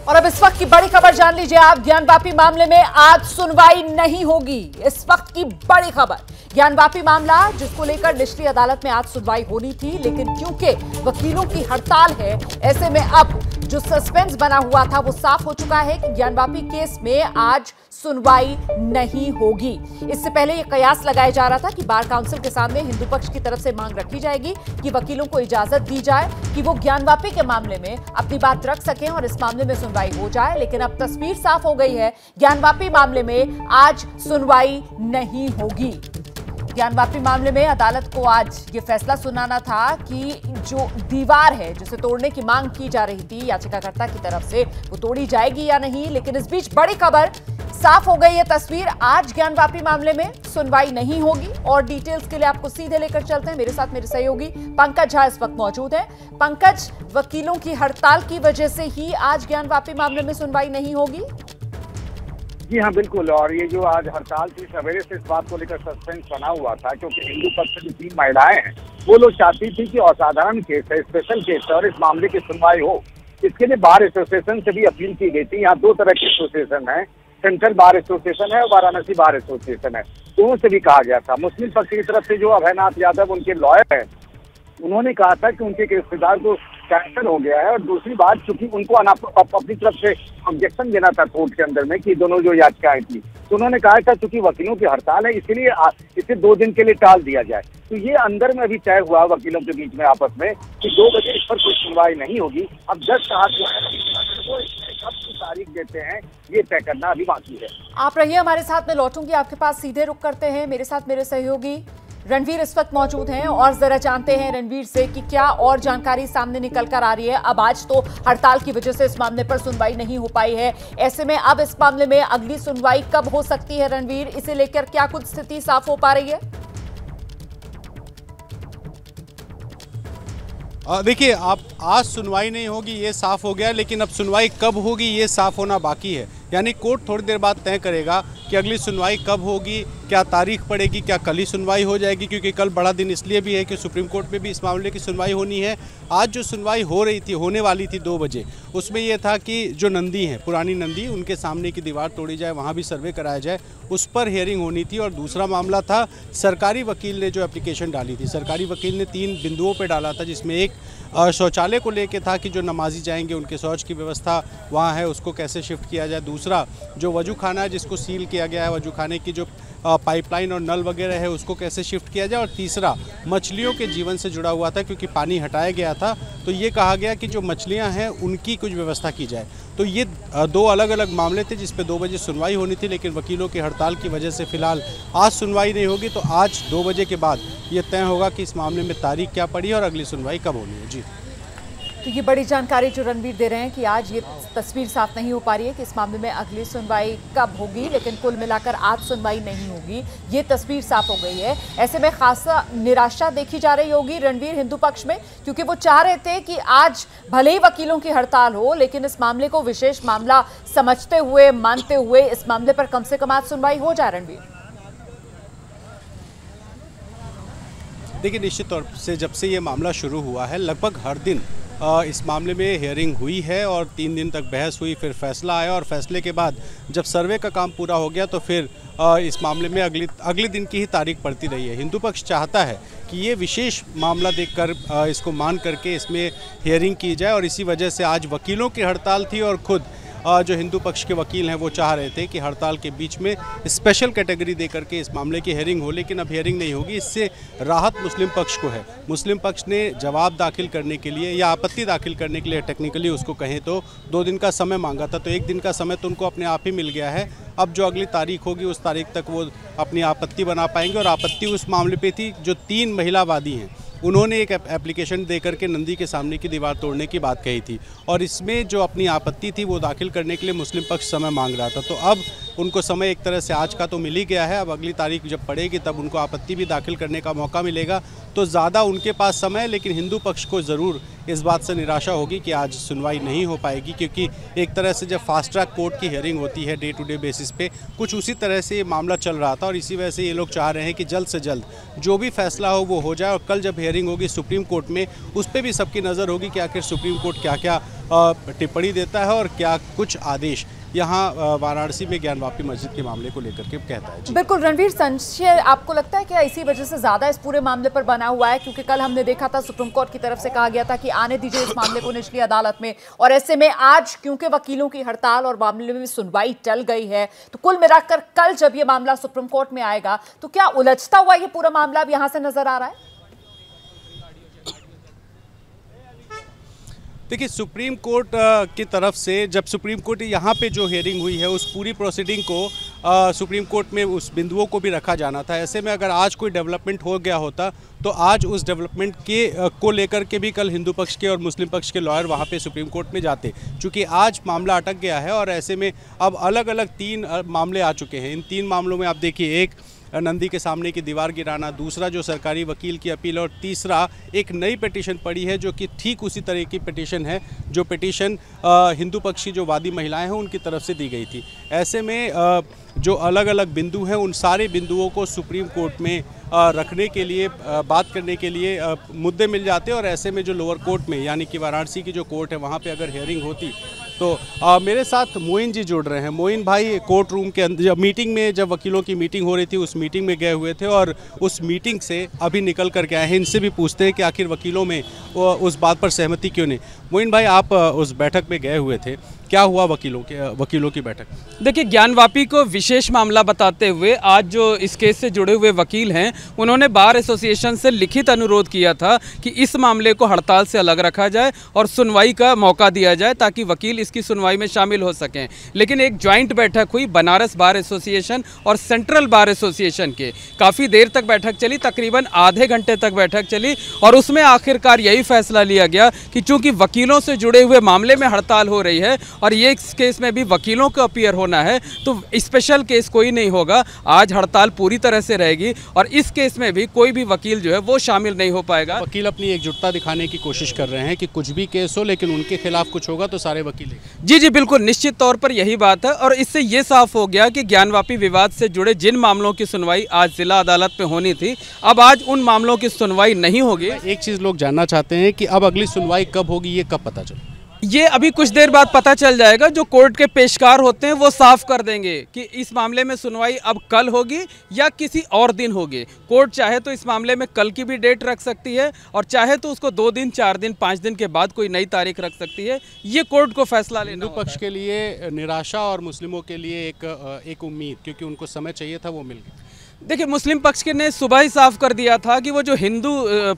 और अब इस वक्त की बड़ी खबर जान लीजिए आप। ज्ञानवापी मामले में आज सुनवाई नहीं होगी। इस वक्त की बड़ी खबर, ज्ञानवापी मामला जिसको लेकर निचली अदालत में आज सुनवाई होनी थी, लेकिन क्योंकि वकीलों की हड़ताल है, ऐसे में अब जो सस्पेंस बना हुआ था वो साफ हो चुका है कि ज्ञानवापी केस में आज सुनवाई नहीं होगी। इससे पहले यह कयास लगाया जा रहा था कि बार काउंसिल के सामने हिंदू पक्ष की तरफ से मांग रखी जाएगी कि वकीलों को इजाजत दी जाए कि वो ज्ञानवापी के मामले में अपनी बात रख सकें और इस मामले में सुनवाई हो जाए। लेकिन अब तस्वीर साफ हो गई है, ज्ञानवापी मामले में आज सुनवाई नहीं होगी। ज्ञानवापी मामले में अदालत को आज ये फैसला सुनाना था कि जो दीवार है जिसे तोड़ने की मांग की जा रही थी याचिकाकर्ता की तरफ से, वो तोड़ी जाएगी या नहीं। लेकिन इस बीच बड़ी खबर, साफ हो गई है तस्वीर, आज ज्ञानवापी मामले में सुनवाई नहीं होगी। और डिटेल्स के लिए आपको सीधे लेकर चलते हैं, मेरे साथ मेरे सहयोगी पंकज झा इस वक्त मौजूद हैं। पंकज, वकीलों की हड़ताल की वजह से ही आज ज्ञानवापी मामले में सुनवाई नहीं होगी? जी हाँ, बिल्कुल। और ये जो आज हड़ताल थी, सवेरे से इस बात को लेकर सस्पेंस बना हुआ था, क्योंकि हिंदू पक्ष की 3 महिलाएं हैं, वो लोग चाहती थी कि असाधारण केस है, स्पेशल केस है और इस मामले की सुनवाई हो। इसके लिए बार एसोसिएशन से भी अपील की गई थी। यहाँ 2 तरह के एसोसिएशन है, सेंट्रल बार एसोसिएशन है और वाराणसी बार एसोसिएशन है। दोनों से भी कहा गया था। मुस्लिम पक्ष की तरफ से जो अभयनाथ यादव उनके लॉयर हैं, उन्होंने कहा था कि उनके रिश्तेदार को कैंसर हो गया है। और दूसरी बात, चूंकि उनको अपनी तरफ से ऑब्जेक्शन देना था कोर्ट के अंदर में कि दोनों जो याचिकाएं थी, तो उन्होंने कहा था चूंकि वकीलों की हड़ताल है, इसलिए इसे 2 दिन के लिए टाल दिया जाए। तो ये अंदर में अभी तय हुआ वकीलों के बीच में आपस में कि 2 बजे इस पर कोई सुनवाई नहीं होगी। अब जज साहब जो है कब की तारीख देते हैं, ये तय करना अभी बाकी है। आप रहिए हमारे साथ, में लौटूंगी आपके पास। सीधे रुक करते हैं, मेरे साथ मेरे सहयोगी रणवीर इस वक्त मौजूद हैं और जरा जानते हैं रणवीर से कि क्या और जानकारी सामने निकल कर आ रही है। अब आज तो हड़ताल की वजह से इस मामले पर सुनवाई नहीं हो पाई है, ऐसे में अब इस मामले में अगली सुनवाई कब हो सकती है रणवीर? इसे लेकर क्या कुछ स्थिति साफ हो पा रही है? देखिए, आप आज सुनवाई नहीं होगी ये साफ हो गया, लेकिन अब सुनवाई कब होगी ये साफ होना बाकी है। यानी कोर्ट थोड़ी देर बाद तय करेगा कि अगली सुनवाई कब होगी, क्या तारीख पड़ेगी, क्या कल ही सुनवाई हो जाएगी, क्योंकि कल बड़ा दिन इसलिए भी है कि सुप्रीम कोर्ट में भी इस मामले की सुनवाई होनी है। आज जो सुनवाई होने वाली थी 2 बजे, उसमें यह था कि जो नंदी हैं, पुरानी नंदी, उनके सामने की दीवार तोड़ी जाए, वहाँ भी सर्वे कराया जाए, उस पर हियरिंग होनी थी। और दूसरा मामला था, सरकारी वकील ने जो एप्लीकेशन डाली थी, सरकारी वकील ने 3 बिंदुओं पर डाला था, जिसमें एक शौचालय को लेके था कि जो नमाजी जाएंगे उनके शौच की व्यवस्था वहाँ है, उसको कैसे शिफ्ट किया जाए। दूसरा, जो वजू खाना है जिसको सील किया गया है, वजू खाने की जो पाइपलाइन और नल वगैरह है उसको कैसे शिफ्ट किया जाए। और तीसरा, मछलियों के जीवन से जुड़ा हुआ था, क्योंकि पानी हटाया गया था, तो ये कहा गया कि जो मछलियां हैं उनकी कुछ व्यवस्था की जाए। तो ये 2 अलग अलग मामले थे जिस पे 2 बजे सुनवाई होनी थी, लेकिन वकीलों की हड़ताल की वजह से फिलहाल आज सुनवाई नहीं होगी। तो आज 2 बजे के बाद ये तय होगा कि इस मामले में तारीख क्या पड़ी है और अगली सुनवाई कब होनी है। जी, तो ये बड़ी जानकारी जो रणवीर दे रहे हैं कि आज ये तस्वीर साफ नहीं हो पा रही है कि इस मामले में अगली सुनवाई कब होगी, लेकिन कुल मिलाकर आज सुनवाई नहीं होगी, ये तस्वीर साफ हो गई है। ऐसे में खासा निराशा देखी जा रही होगी रणवीर हिंदू पक्ष में, क्योंकि वो चाह रहे थे कि आज भले ही वकीलों की हड़ताल हो, लेकिन इस मामले को विशेष मामला समझते हुए, मानते हुए इस मामले पर कम से कम आज सुनवाई हो जाए। रणवीर, देखिए, निश्चित तौर से जब से ये मामला शुरू हुआ है, लगभग हर दिन इस मामले में हियरिंग हुई है और 3 दिन तक बहस हुई, फिर फैसला आया और फैसले के बाद जब सर्वे का काम पूरा हो गया तो फिर इस मामले में अगले दिन की ही तारीख पड़ती रही है। हिंदू पक्ष चाहता है कि ये विशेष मामला देखकर इसको मान करके इसमें हियरिंग की जाए, और इसी वजह से आज वकीलों की हड़ताल थी और खुद जो हिंदू पक्ष के वकील हैं वो चाह रहे थे कि हड़ताल के बीच में स्पेशल कैटेगरी दे करके इस मामले की हियरिंग हो, लेकिन अब हियरिंग नहीं होगी। इससे राहत मुस्लिम पक्ष को है। मुस्लिम पक्ष ने जवाब दाखिल करने के लिए या आपत्ति दाखिल करने के लिए, टेक्निकली उसको कहें तो 2 दिन का समय मांगा था, तो 1 दिन का समय तो उनको अपने आप ही मिल गया है। अब जो अगली तारीख होगी उस तारीख तक वो अपनी आपत्ति बना पाएंगे। और आपत्ति उस मामले पे थी जो 3 महिला वादी हैं, उन्होंने एक एप्लीकेशन देकर के नंदी के सामने की दीवार तोड़ने की बात कही थी, और इसमें जो अपनी आपत्ति थी वो दाखिल करने के लिए मुस्लिम पक्ष समय मांग रहा था। तो अब उनको समय एक तरह से आज का तो मिल ही गया है। अब अगली तारीख जब पड़ेगी तब उनको आपत्ति भी दाखिल करने का मौका मिलेगा, तो ज़्यादा उनके पास समय है। लेकिन हिंदू पक्ष को ज़रूर इस बात से निराशा होगी कि आज सुनवाई नहीं हो पाएगी, क्योंकि एक तरह से जब फास्ट ट्रैक कोर्ट की हियरिंग होती है डे टू डे बेसिस पे, कुछ उसी तरह से ये मामला चल रहा था, और इसी वजह से ये लोग चाह रहे हैं कि जल्द से जल्द जो भी फैसला हो वो हो जाए। और कल जब हियरिंग होगी सुप्रीम कोर्ट में, उस पर भी सबकी नज़र होगी कि आखिर सुप्रीम कोर्ट क्या क्या टिप्पणी देता है और क्या कुछ आदेश यहाँ वाराणसी में ज्ञानवापी मस्जिद के मामले को लेकर के कहता है। बिल्कुल रणवीर, संशय आपको लगता है क्या इसी वजह से ज्यादा इस पूरे मामले पर बना हुआ है? क्योंकि कल हमने देखा था सुप्रीम कोर्ट की तरफ से कहा गया था कि आने दीजिए इस मामले को निचली अदालत में, और ऐसे में आज क्योंकि वकीलों की हड़ताल और मामले में सुनवाई टल गई है, तो कुल मिलाकर कल जब ये मामला सुप्रीम कोर्ट में आएगा तो क्या उलझता हुआ ये पूरा मामला अब यहां से नजर आ रहा है? देखिए, सुप्रीम कोर्ट की तरफ से जब सुप्रीम कोर्ट यहाँ पे जो हियरिंग हुई है उस पूरी प्रोसीडिंग को सुप्रीम कोर्ट में उस बिंदुओं को भी रखा जाना था। ऐसे में अगर आज कोई डेवलपमेंट हो गया होता तो आज उस डेवलपमेंट के को लेकर के भी कल हिंदू पक्ष के और मुस्लिम पक्ष के लॉयर वहाँ पे सुप्रीम कोर्ट में जाते, क्योंकि आज मामला अटक गया है। और ऐसे में अब अलग अलग 3 मामले आ चुके हैं। इन 3 मामलों में आप देखिए, एक नंदी के सामने की दीवार गिराना, दूसरा जो सरकारी वकील की अपील, और तीसरा एक नई पिटीशन पड़ी है जो कि ठीक उसी तरह की पिटीशन है जो पिटीशन हिंदू पक्षी जो वादी महिलाएं हैं उनकी तरफ से दी गई थी। ऐसे में जो अलग अलग बिंदु हैं उन सारे बिंदुओं को सुप्रीम कोर्ट में रखने के लिए, बात करने के लिए मुद्दे मिल जाते हैं। और ऐसे में जो लोअर कोर्ट में यानी कि वाराणसी की जो कोर्ट है वहाँ पे अगर हियरिंग होती तो मेरे साथ मोइन जी जुड़ रहे हैं। मोइन भाई, कोर्ट रूम के अंदर मीटिंग में, जब वकीलों की मीटिंग हो रही थी उस मीटिंग में गए हुए थे और उस मीटिंग से अभी निकल कर के आए हैं। इनसे भी पूछते हैं कि आखिर वकीलों में उस बात पर सहमति क्यों नहीं। मोइन भाई, आप उस बैठक में गए हुए थे, क्या हुआ वकीलों की बैठक? देखिए, ज्ञानवापी को विशेष मामला बताते हुए आज जो इस केस से जुड़े हुए वकील हैं उन्होंने बार एसोसिएशन से लिखित अनुरोध किया था कि इस मामले को हड़ताल से अलग रखा जाए और सुनवाई का मौका दिया जाए ताकि वकील इसकी सुनवाई में शामिल हो सकें। लेकिन एक ज्वाइंट बैठक हुई बनारस बार एसोसिएशन और सेंट्रल बार एसोसिएशन के, काफ़ी देर तक बैठक चली, तकरीबन आधे घंटे तक बैठक चली, और उसमें आखिरकार यही फैसला लिया गया कि चूंकि वकीलों से जुड़े हुए मामले में हड़ताल हो रही है और ये इस केस में भी वकीलों को अपीयर होना है तो स्पेशल केस कोई नहीं होगा, आज हड़ताल पूरी तरह से रहेगी और इस केस में भी कोई भी वकील जो है वो शामिल नहीं हो पाएगा। वकील अपनी एकजुटता दिखाने की कोशिश कर रहे हैं कि कुछ भी केस हो लेकिन उनके खिलाफ कुछ होगा तो सारे वकील। जी बिल्कुल, निश्चित तौर पर यही बात है। और इससे ये साफ हो गया कि ज्ञानवापी विवाद से जुड़े जिन मामलों की सुनवाई आज जिला अदालत में होनी थी, अब आज उन मामलों की सुनवाई नहीं होगी। एक चीज़ लोग जानना चाहते हैं कि अब अगली सुनवाई कब होगी, ये कब पता चले? ये अभी कुछ देर बाद पता चल जाएगा। जो कोर्ट के पेशकार होते हैं वो साफ कर देंगे कि इस मामले में सुनवाई अब कल होगी या किसी और दिन होगी। कोर्ट चाहे तो इस मामले में कल की भी डेट रख सकती है और चाहे तो उसको 2 दिन, 4 दिन, 5 दिन के बाद कोई नई तारीख रख सकती है। ये कोर्ट को फैसला लेना। हिंदू पक्ष के लिए निराशा और मुस्लिमों के लिए एक उम्मीद, क्योंकि उनको समय चाहिए था, वो मिल गया। देखिए, मुस्लिम पक्ष के ने सुबह ही साफ कर दिया था कि वो जो हिंदू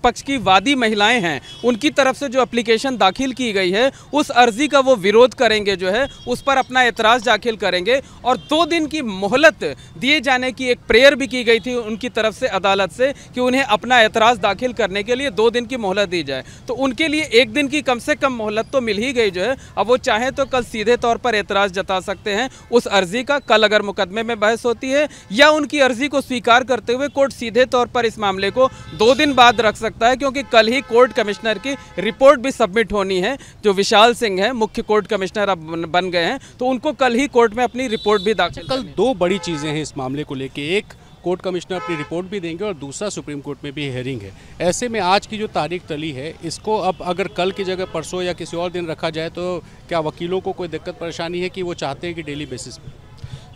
पक्ष की वादी महिलाएं हैं उनकी तरफ से जो एप्लीकेशन दाखिल की गई है उस अर्जी का वो विरोध करेंगे, जो है उस पर अपना एतराज़ दाखिल करेंगे। और 2 दिन की मोहलत दिए जाने की एक प्रेयर भी की गई थी उनकी तरफ से अदालत से कि उन्हें अपना एतराज़ दाखिल करने के लिए 2 दिन की मोहलत दी जाए। तो उनके लिए 1 दिन की कम से कम मोहलत तो मिल ही गई जो है। अब वो चाहें तो कल सीधे तौर पर एतराज़ जता सकते हैं उस अर्जी का। कल अगर मुकदमे में बहस होती है या उनकी अर्जी को स्वीकार करते हुए कोर्ट सीधे तौर पर इस मामले को 2 दिन बाद रख सकता है, क्योंकि कल ही कोर्ट कमिश्नर की रिपोर्ट भी सबमिट होनी है। जो विशाल सिंह हैं, मुख्य कोर्ट कमिश्नर अब बन गए हैं, तो उनको कल ही कोर्ट में अपनी रिपोर्ट भी दाखिल। कल 2 बड़ी चीज़ें हैं इस मामले को लेके, एक कोर्ट कमिश्नर अपनी रिपोर्ट भी देंगे और दूसरा सुप्रीम कोर्ट में भी हियरिंग है। ऐसे में आज की जो तारीख तली है, इसको अब अगर कल की जगह परसों या किसी और दिन रखा जाए तो क्या वकीलों को कोई दिक्कत परेशानी है कि वो चाहते हैं कि डेली बेसिस पे?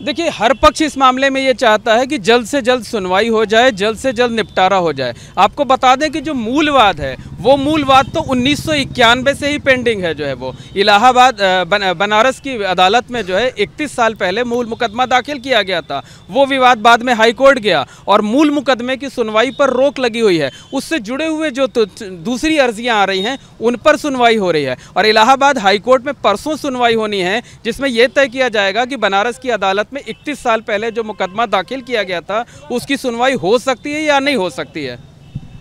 देखिए, हर पक्ष इस मामले में ये चाहता है कि जल्द से जल्द सुनवाई हो जाए, जल्द से जल्द निपटारा हो जाए। आपको बता दें कि जो मूलवाद है वो मूलवाद तो 1991 से ही पेंडिंग है। जो है वो इलाहाबाद बनारस की अदालत में जो है 31 साल पहले मूल मुकदमा दाखिल किया गया था। वो विवाद बाद में हाई कोर्ट गया और मूल मुकदमे की सुनवाई पर रोक लगी हुई है। उससे जुड़े हुए जो दूसरी अर्जियां आ रही हैं उन पर सुनवाई हो रही है और इलाहाबाद हाई कोर्ट में परसों सुनवाई होनी है, जिसमें यह तय किया जाएगा कि बनारस की अदालत में 31 साल पहले जो मुकदमा दाखिल किया गया था उसकी सुनवाई हो सकती है या नहीं हो सकती है।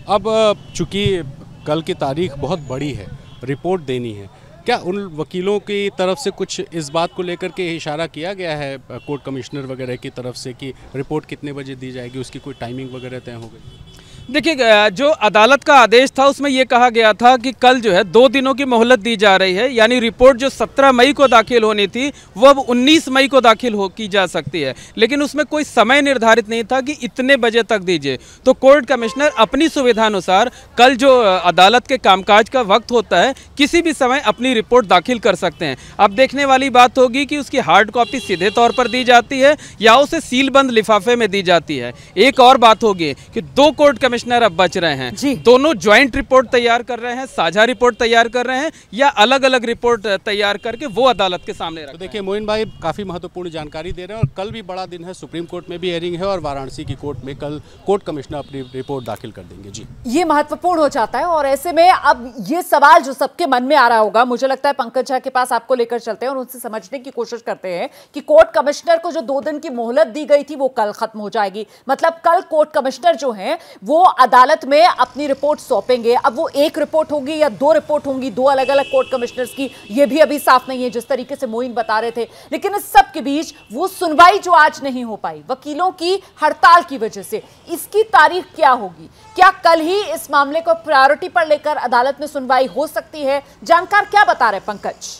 अब चूंकि कल की तारीख बहुत बड़ी है, रिपोर्ट देनी है, क्या उन वकीलों की तरफ से कुछ इस बात को लेकर के इशारा किया गया है कोर्ट कमिश्नर वगैरह की तरफ से कि रिपोर्ट कितने बजे दी जाएगी, उसकी कोई टाइमिंग वगैरह तय हो गई? देखिए, जो अदालत का आदेश था उसमें यह कहा गया था कि कल जो है 2 दिनों की मोहलत दी जा रही है, यानी रिपोर्ट जो 17 मई को दाखिल होनी थी वो अब 19 मई को दाखिल की जा सकती है, लेकिन उसमें कोई समय निर्धारित नहीं था कि इतने बजे तक दीजिए। तो कोर्ट कमिश्नर अपनी सुविधानुसार कल जो अदालत के कामकाज का वक्त होता है किसी भी समय अपनी रिपोर्ट दाखिल कर सकते हैं। अब देखने वाली बात होगी कि उसकी हार्ड कॉपी सीधे तौर पर दी जाती है या उसे सीलबंद लिफाफे में दी जाती है। एक और बात होगी कि 2 कोर्ट कमिश्नर अब बच रहे हैं, दोनों ज्वाइंट रिपोर्ट तैयार कर रहे हैं, साझा रिपोर्ट तैयार कर रहे हैं या अलग अलग रिपोर्ट तैयार करके वो अदालत के सामने रख। तो देखिए मोइन भाई काफ़ी महत्वपूर्ण जानकारी दे रहे हैं और कल भी बड़ा दिन है, सुप्रीम कोर्ट में भी हियरिंग है और वाराणसी की कोर्ट में कल कोर्ट कमिश्नर अपनी रिपोर्ट दाखिल कर देंगे। जी, ये महत्वपूर्ण हो जाता है और ऐसे में अब ये सवाल जो सबके मन में आ रहा होगा, मुझे लगता है पंकज झा के पास आपको लेकर चलते हैं और उनसे समझने की कोशिश करते हैं कि कोर्ट कमिश्नर को जो 2 दिन की मोहलत दी गई थी वो कल खत्म हो जाएगी। मतलब कल कोर्ट कमिश्नर जो हैं वो अदालत में अपनी रिपोर्ट सौंपेंगे। अब वो 1 रिपोर्ट होगी या 2 रिपोर्ट होंगी 2 अलग अलग कोर्ट कमिश्नर्स की, ये भी अभी साफ नहीं है, जिस तरीके से मोइन बता रहे थे। लेकिन इस सब के बीच वो सुनवाई जो आज नहीं हो पाई वकीलों की हड़ताल की वजह से, इसकी तारीख क्या होगी? क्या कल ही इस मामले को प्रायोरिटी पर लेकर अदालत में सुनवाई हो सकती है? जानकार क्या बता रहे पंकज?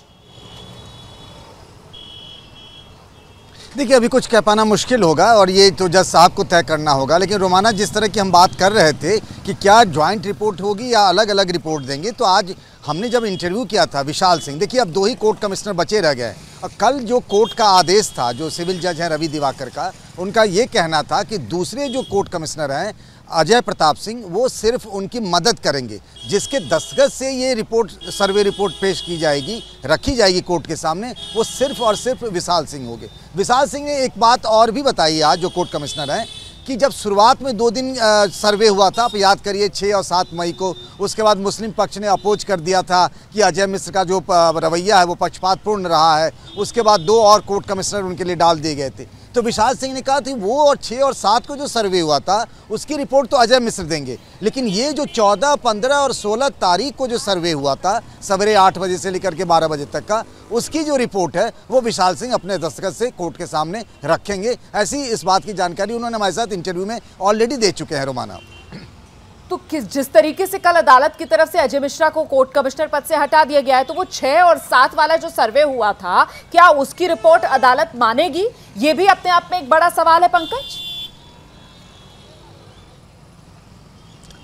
देखिए, अभी कुछ कह पाना मुश्किल होगा और ये तो जज साहब को तय करना होगा, लेकिन रोमाना जिस तरह की हम बात कर रहे थे कि क्या ज्वाइंट रिपोर्ट होगी या अलग अलग रिपोर्ट देंगे, तो आज हमने जब इंटरव्यू किया था विशाल सिंह, देखिए अब 2 ही कोर्ट कमिश्नर बचे रह गए और कल जो कोर्ट का आदेश था, जो सिविल जज हैं रवि दिवाकर का, उनका ये कहना था कि दूसरे जो कोर्ट कमिश्नर हैं अजय प्रताप सिंह, वो सिर्फ उनकी मदद करेंगे, जिसके दस्तखत से ये रिपोर्ट, सर्वे रिपोर्ट पेश की जाएगी, रखी जाएगी कोर्ट के सामने, वो सिर्फ और सिर्फ विशाल सिंह होंगे। विशाल सिंह ने एक बात और भी बताई आज, जो कोर्ट कमिश्नर हैं, कि जब शुरुआत में 2 दिन सर्वे हुआ था, आप याद करिए 6 और 7 मई को, उसके बाद मुस्लिम पक्ष ने अपोज कर दिया था कि अजय मिश्र का जो रवैया है वो पक्षपातपूर्ण रहा है। उसके बाद 2 और कोर्ट कमिश्नर उनके लिए डाल दिए गए थे। तो विशाल सिंह ने कहा था वो और 6 और 7 को जो सर्वे हुआ था उसकी रिपोर्ट तो अजय मिश्र देंगे, लेकिन ये जो 14, 15 और 16 तारीख को जो सर्वे हुआ था सवेरे 8 बजे से लेकर के 12 बजे तक का, उसकी जो रिपोर्ट है वो विशाल सिंह अपने दस्तखत से कोर्ट के सामने रखेंगे। ऐसी इस बात की जानकारी उन्होंने हमारे साथ इंटरव्यू में ऑलरेडी दे चुके हैं। रोमाना, तो जिस तरीके से कल अदालत की तरफ से अजय मिश्रा को कोर्ट कमिश्नर पद से हटा दिया गया है, तो वो 6 और 7 वाला जो सर्वे हुआ था, क्या उसकी रिपोर्ट अदालत मानेगी? ये भी अपने आप में एक बड़ा सवाल है पंकज।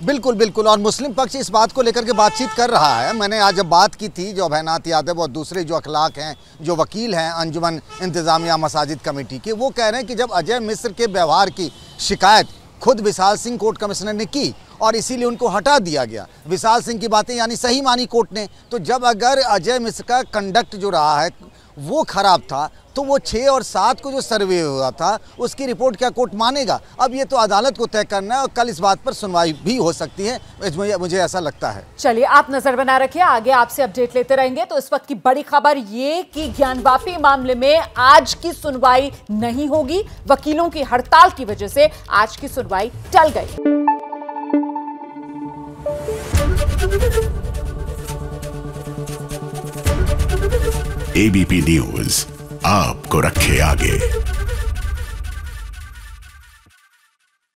बिल्कुल बिल्कुल, और मुस्लिम पक्ष इस बात को लेकर के बातचीत कर रहा है। मैंने आज जब बात की थी, जो अभयनाथ यादव और दूसरे जो अखलाक हैं, जो वकील हैं अंजुमन इंतजामिया मसाजिद कमेटी के, वो कह रहे हैं कि जब अजय मिश्र के व्यवहार की शिकायत खुद विशाल सिंह कोर्ट कमिश्नर ने की और इसीलिए उनको हटा दिया गया, विशाल सिंह की बातें यानी सही मानी कोर्ट ने, तो जब अगर अजय मिश्र का कंडक्ट जो रहा है वो खराब था, तो वो 6 और 7 को जो सर्वे हुआ था उसकी रिपोर्ट क्या कोर्ट मानेगा? अब ये तो अदालत को तय करना है और कल इस बात पर सुनवाई भी हो सकती है, मुझे ऐसा लगता है। चलिए, आप नजर बना रखिए, आगे आपसे अपडेट लेते रहेंगे। तो इस वक्त की बड़ी खबर ये कि ज्ञानवापी मामले में आज की सुनवाई नहीं होगी, वकीलों की हड़ताल की वजह से आज की सुनवाई टल गई। एबीपी न्यूज आपको रखे आगे।